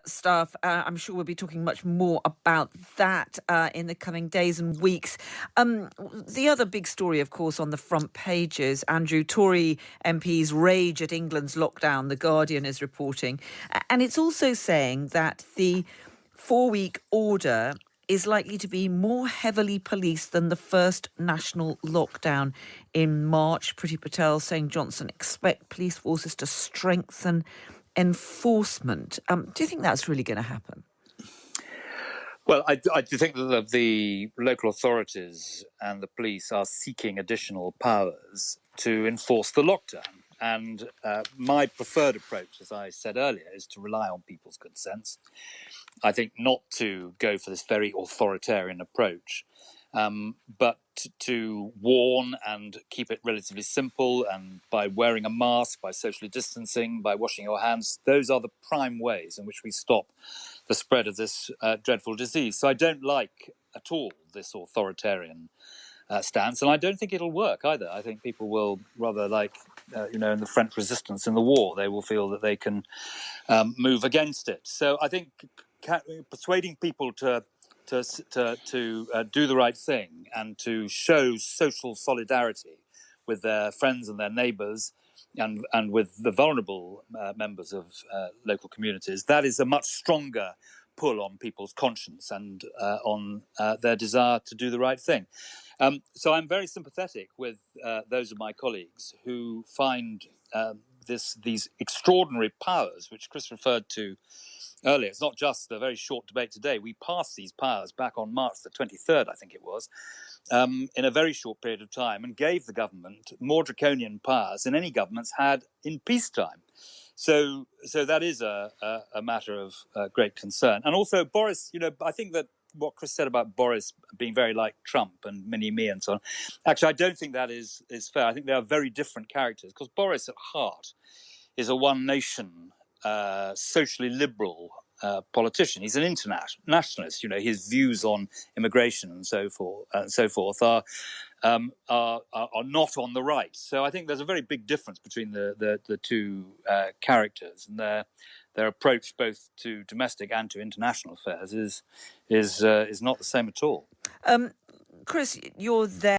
stuff. I'm sure we'll be talking much more about that in the coming days and weeks. The other big story, of course, on the front pages, Andrew, Tory MPs rage at England's lockdown, The Guardian is reporting. And it's also saying that the 4-week order is likely to be more heavily policed than the first national lockdown in March. Priti Patel saying Johnson expect police forces to strengthen enforcement. Do you think that's really going to happen? Well, I do think that the local authorities and the police are seeking additional powers to enforce the lockdown. And my preferred approach, as I said earlier, is to rely on people's good sense. I think not to go for this very authoritarian approach, but to warn and keep it relatively simple, and by wearing a mask, by socially distancing, by washing your hands. Those are the prime ways in which we stop the spread of this dreadful disease. So I don't like at all this authoritarian stance, and I don't think it'll work either. I think people will rather like, in the French resistance in the war, they will feel that they can move against it. So I think persuading people to do the right thing and to show social solidarity with their friends and their neighbours and with the vulnerable members of local communities, that is a much stronger pull on people's conscience and on their desire to do the right thing. So I'm very sympathetic with those of my colleagues who find these extraordinary powers, which Chris referred to earlier. It's not just a very short debate today. We passed these powers back on March the 23rd, I think it was, in a very short period of time, and gave the government more draconian powers than any government's had in peacetime. So that is a matter of great concern. And also Boris, I think that what Chris said about Boris being very like Trump and mini-me and so on, actually, I don't think that is fair. I think they are very different characters, because Boris at heart is a one nation, socially liberal politician. He's an internationalist. His views on immigration and so forth are not on the right. So I think there's a very big difference between the two characters, and their approach both to domestic and to international affairs is not the same at all. Chris, you're there.